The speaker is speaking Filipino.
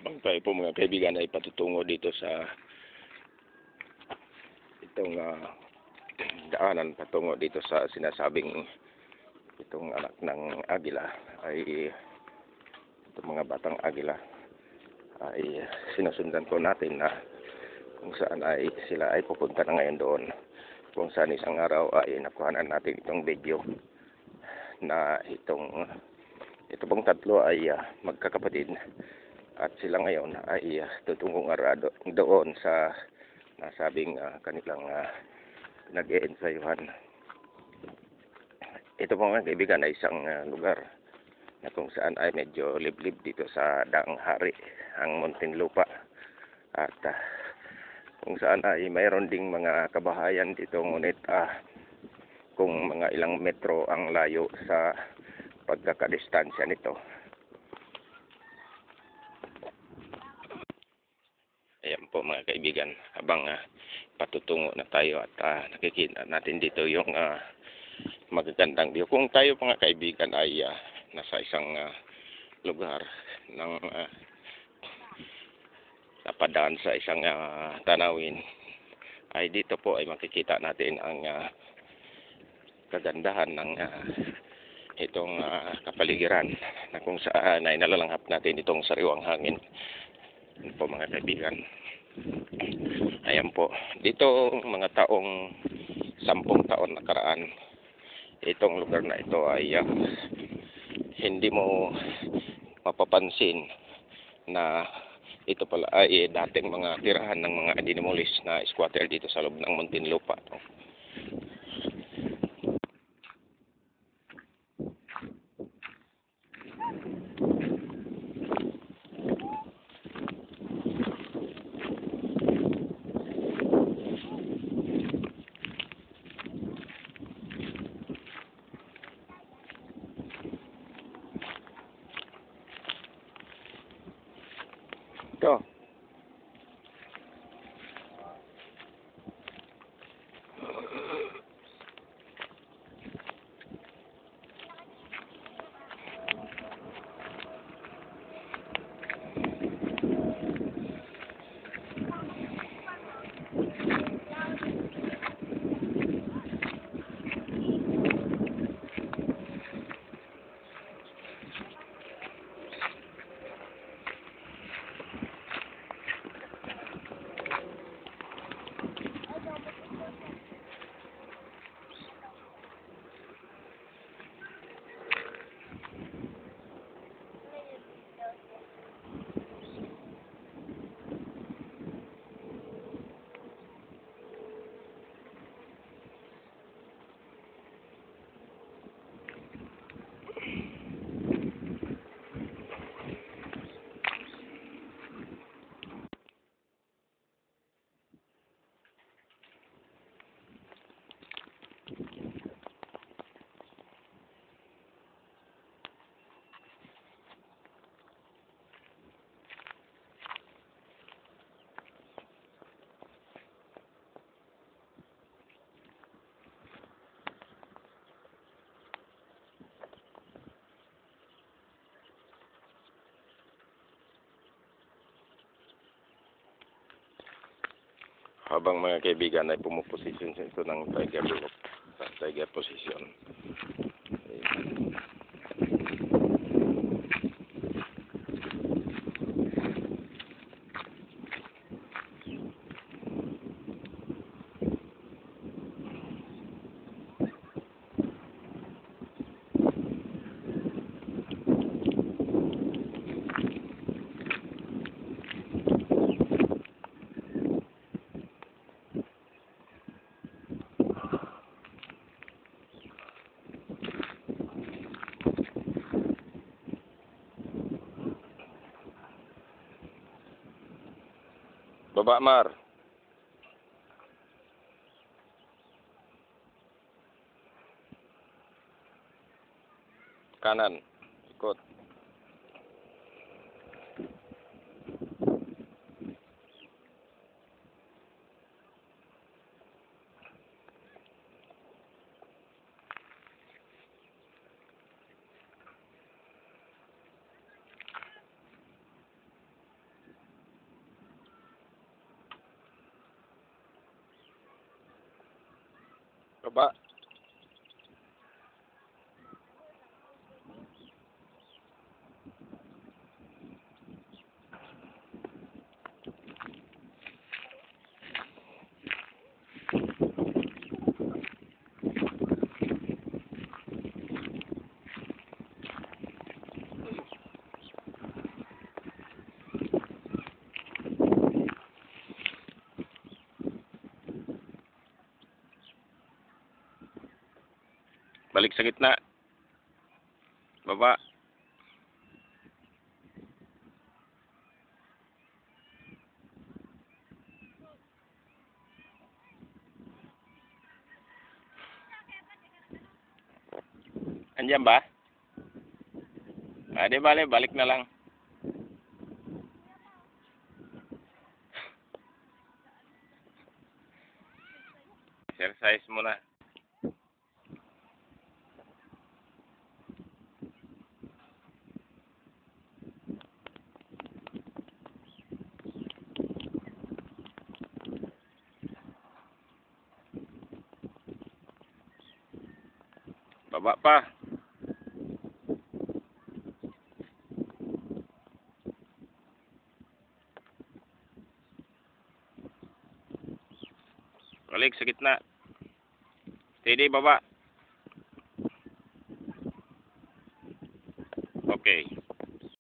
Habang tayo po mga kaibigan ay patutungo dito sa itong daanan patungo dito sa sinasabing itong anak ng agila ay itong mga batang agila ay sinusundan po natin na kung saan ay sila ay pupunta na ngayon doon, kung saan isang araw ay nakuhanan natin itong video na ito pong tatlo ay magkakapatid at sila ngayon ay tutungong doon sa nasabing kanilang nag-e-ensayuhan. Ito po mga kaibigan ay isang lugar na kung saan ay medyo liblib dito sa Daang Hari, ang Muntinlupa, at kung saan ay mayroon ding mga kabahayan dito, ngunit kung mga ilang metro ang layo sa pagkakadistansya nito. Ayan po mga kaibigan, habang patutungo na tayo at nakikita natin dito yung magagandang view. Kung tayo mga kaibigan ay nasa isang lugar ng napadaan sa isang tanawin, ay dito po ay makikita natin ang kagandahan ng itong kapaligiran na kung saan ay nalalanghap natin itong sariwang hangin. Ano po mga kaibigan, ayan po dito mga taong 10 taon nakaraan, itong lugar na ito ay hindi mo mapapansin na ito pala ay dating mga tirahan ng mga dinimulis na squatter dito sa loob ng Muntinlupa. Ito. Habang mga kaibigan ay pumuposisyon sa ito ng tiger loop, tiger position. Baba, Mar. Kanan. Ikot. baba. Balik sa gitna. Baba. Andiyan ba? Di bale, balik na lang. Exercise muna. Baba pa. Balik sa gitna. Steady, baba.